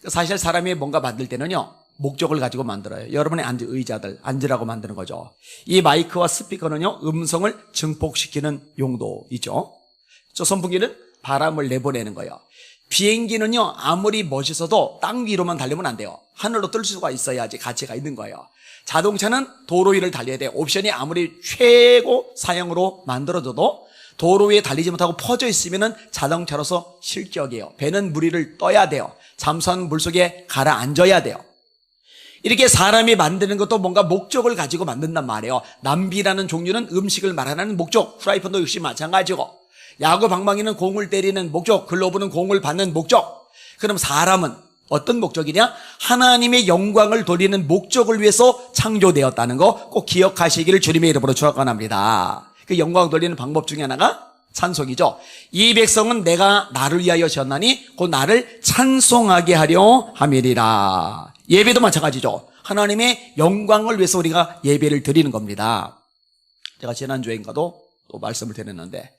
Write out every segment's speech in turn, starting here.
사실 사람이 뭔가 만들 때는요, 목적을 가지고 만들어요. 여러분의 의자들, 앉으라고 만드는 거죠. 이 마이크와 스피커는요, 음성을 증폭시키는 용도이죠. 저 선풍기는 바람을 내보내는 거예요. 비행기는요, 아무리 멋있어도 땅 위로만 달리면 안 돼요. 하늘로 뜰 수가 있어야지 가치가 있는 거예요. 자동차는 도로 위를 달려야 돼요. 옵션이 아무리 최고 사양으로 만들어져도 도로 위에 달리지 못하고 퍼져 있으면 자동차로서 실격이에요. 배는 물 위를 떠야 돼요. 잠수하는 물속에 가라앉아야 돼요. 이렇게 사람이 만드는 것도 뭔가 목적을 가지고 만든단 말이에요. 남비라는 종류는 음식을 말하는 목적, 프라이팬도 역시 마찬가지고, 야구 방망이는 공을 때리는 목적, 글로브는 공을 받는 목적. 그럼 사람은 어떤 목적이냐? 하나님의 영광을 돌리는 목적을 위해서 창조되었다는 거 꼭 기억하시기를 주님의 이름으로 축원합니다. 그 영광 돌리는 방법 중에 하나가 찬송이죠. 이 백성은 내가 나를 위하여 지었나니 곧 나를 찬송하게 하려 함이리라. 예배도 마찬가지죠. 하나님의 영광을 위해서 우리가 예배를 드리는 겁니다. 제가 지난주에인가도 또 말씀을 드렸는데,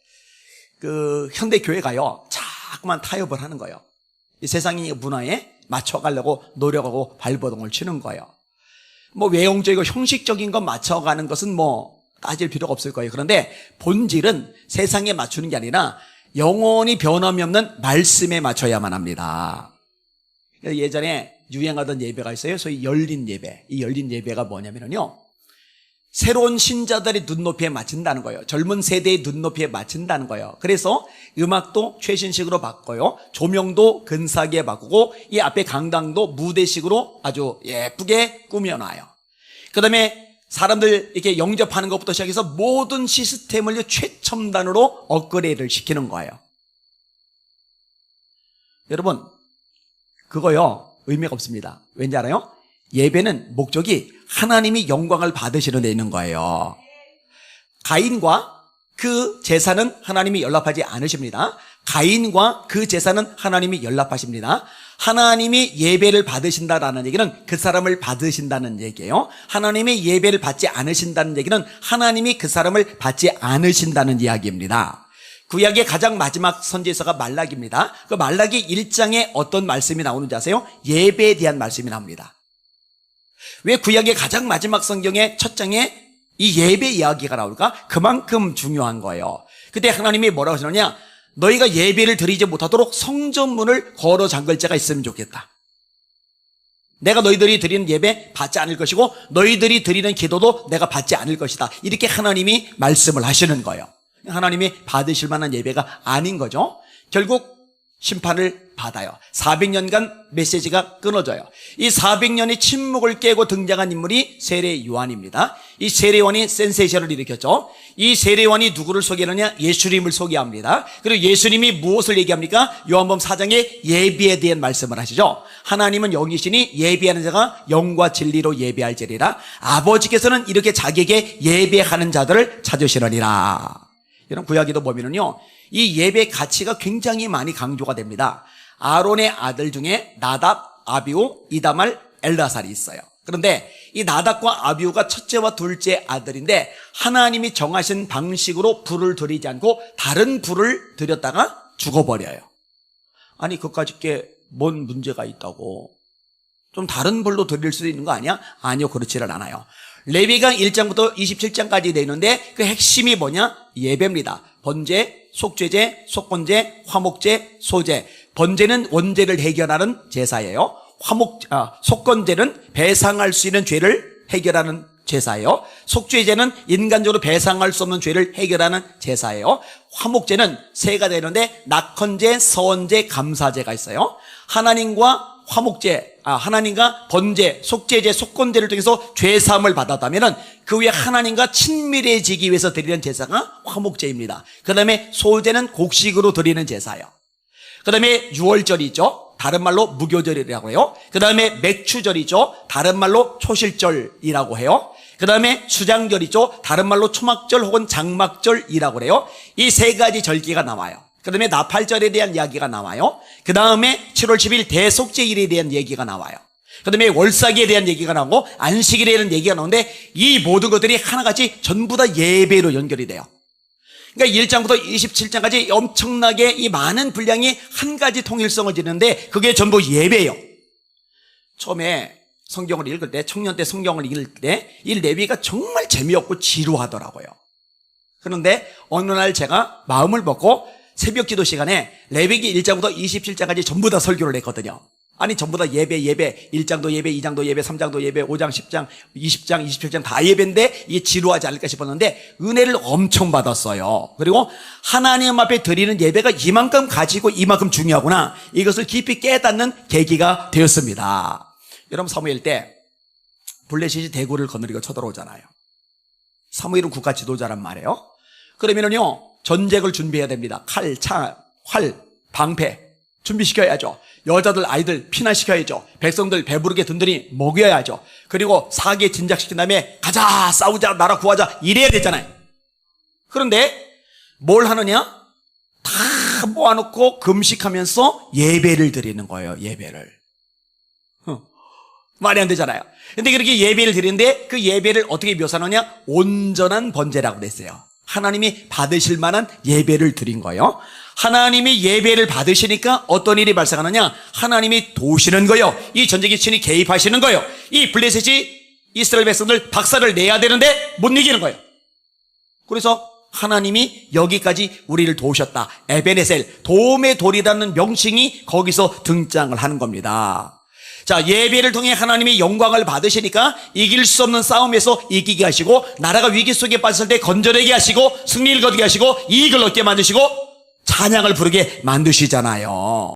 현대 교회가요, 자꾸만 타협을 하는 거예요. 이 세상의 문화에 맞춰가려고 노력하고 발버둥을 치는 거예요. 외형적이고 형식적인 것 맞춰가는 것은 따질 필요가 없을 거예요. 그런데 본질은 세상에 맞추는 게 아니라 영원히 변함이 없는 말씀에 맞춰야만 합니다. 예전에 유행하던 예배가 있어요. 소위 열린 예배. 이 열린 예배가 뭐냐면요, 새로운 신자들의 눈높이에 맞춘다는 거예요. 젊은 세대의 눈높이에 맞춘다는 거예요. 그래서 음악도 최신식으로 바꿔요. 조명도 근사하게 바꾸고, 이 앞에 강당도 무대식으로 아주 예쁘게 꾸며놔요. 그 다음에 사람들 이렇게 영접하는 것부터 시작해서 모든 시스템을 최첨단으로 업그레이드를 시키는 거예요. 여러분, 그거요, 의미가 없습니다. 왠지 알아요? 예배는 목적이 하나님이 영광을 받으시는 데 있는 거예요. 가인과 그 제사는 하나님이 연락하지 않으십니다. 가인과 그 제사는 하나님이 연락하십니다. 하나님이 예배를 받으신다라는 얘기는 그 사람을 받으신다는 얘기예요. 하나님의 예배를 받지 않으신다는 얘기는 하나님이 그 사람을 받지 않으신다는 이야기입니다. 구약의 가장 마지막 선지서가 말라기입니다. 그 말라기 1장에 어떤 말씀이 나오는지 아세요? 예배에 대한 말씀이 나옵니다. 왜 구약의 가장 마지막 성경의 첫 장에 이 예배 이야기가 나올까? 그만큼 중요한 거예요. 그때 하나님이 뭐라고 하시느냐? 너희가 예배를 드리지 못하도록 성전문을 걸어 잠글 자가 있으면 좋겠다. 내가 너희들이 드리는 예배 받지 않을 것이고 너희들이 드리는 기도도 내가 받지 않을 것이다. 이렇게 하나님이 말씀을 하시는 거예요. 하나님이 받으실 만한 예배가 아닌 거죠. 결국 심판을 받아요. 400년간 메시지가 끊어져요. 이 400년의 침묵을 깨고 등장한 인물이 세례 요한입니다. 이 세례 요한이 센세이션을 일으켰죠. 이 세례 요한이 누구를 소개하느냐? 예수님을 소개합니다. 그리고 예수님이 무엇을 얘기합니까? 요한복음 4장에 예배에 대한 말씀을 하시죠. 하나님은 영이시니 예배하는 자가 영과 진리로 예배할지니라. 아버지께서는 이렇게 자기에게 예배하는 자들을 찾으시느니라. 이런 구약에도 보면은요, 이 예배 가치가 굉장히 많이 강조가 됩니다. 아론의 아들 중에 나답, 아비후, 이다말, 엘라살이 있어요. 그런데 이 나답과 아비후가 첫째와 둘째 아들인데 하나님이 정하신 방식으로 불을 드리지 않고 다른 불을 드렸다가 죽어버려요. 아니, 그까짓 게 뭔 문제가 있다고? 좀 다른 불로 드릴 수도 있는 거 아니야? 아니요, 그렇지는 않아요. 레위기상 1장부터 27장까지 되어 있는데 그 핵심이 뭐냐? 예배입니다. 번제, 속죄제, 속건제, 화목제, 소제. 번제는 원죄를 해결하는 제사예요. 속건제는 배상할 수 있는 죄를 해결하는 제사예요. 속죄제는 인간적으로 배상할 수 없는 죄를 해결하는 제사예요. 화목제는 세 가지가 있는데 낙헌제, 서원제, 감사제가 있어요. 하나님과 하나님과 번제, 속죄제, 속건제를 통해서 죄사함을 받았다면은 그 위에 하나님과 친밀해지기 위해서 드리는 제사가 화목제입니다. 그 다음에 소제는 곡식으로 드리는 제사예요. 그 다음에 유월절이죠. 다른 말로 무교절이라고 해요. 그 다음에 맥추절이죠. 다른 말로 초실절이라고 해요. 그 다음에 수장절이죠. 다른 말로 초막절 혹은 장막절이라고 해요. 이 세 가지 절기가 나와요. 그 다음에 나팔절에 대한 이야기가 나와요. 그 다음에 7월 10일 대속죄일에 대한 얘기가 나와요. 그 다음에 월삭에 대한 얘기가 나오고 안식일에 대한 얘기가 나오는데 이 모든 것들이 하나같이 전부 다 예배로 연결이 돼요. 그러니까 1장부터 27장까지 엄청나게 이 많은 분량이 한 가지 통일성을 지는데 그게 전부 예배예요. 처음에 성경을 읽을 때, 청년 때 성경을 읽을 때 이 레위기가 정말 재미없고 지루하더라고요. 그런데 어느 날 제가 마음을 먹고 새벽 기도 시간에 레위기 1장부터 27장까지 전부 다 설교를 했거든요. 아니 전부 다 예배 1장도 예배, 2장도 예배, 3장도 예배, 5장, 10장, 20장, 27장 다 예배인데 이게 지루하지 않을까 싶었는데 은혜를 엄청 받았어요. 그리고 하나님 앞에 드리는 예배가 이만큼 가지고 이만큼 중요하구나, 이것을 깊이 깨닫는 계기가 되었습니다. 여러분, 사무엘 때 블레셋이 대구를 거느리고 쳐들어오잖아요. 사무엘은 국가 지도자란 말이에요. 그러면은요, 전쟁을 준비해야 됩니다. 칼, 창, 활, 방패 준비시켜야죠. 여자들, 아이들 피난시켜야죠. 백성들 배부르게 든든히 먹여야죠. 그리고 사기에 진작시킨 다음에 가자, 싸우자, 나라 구하자 이래야 되잖아요. 그런데 뭘 하느냐? 다 모아놓고 금식하면서 예배를 드리는 거예요. 예배를. 말이 안 되잖아요. 근데 그렇게 예배를 드리는데 그 예배를 어떻게 묘사하느냐? 온전한 번제라고 그랬어요. 하나님이 받으실 만한 예배를 드린 거예요. 하나님이 예배를 받으시니까 어떤 일이 발생하느냐? 하나님이 도우시는 거예요. 이 전쟁의 신이 개입하시는 거예요. 이 블레셋이 이스라엘 백성들 박살을 내야 되는데 못 이기는 거예요. 그래서 하나님이 여기까지 우리를 도우셨다. 에베네셀, 도움의 돌이라는 명칭이 거기서 등장을 하는 겁니다. 자, 예배를 통해 하나님이 영광을 받으시니까 이길 수 없는 싸움에서 이기게 하시고, 나라가 위기 속에 빠졌을 때 건져내게 하시고, 승리를 거두게 하시고, 이익을 얻게 만드시고, 찬양을 부르게 만드시잖아요.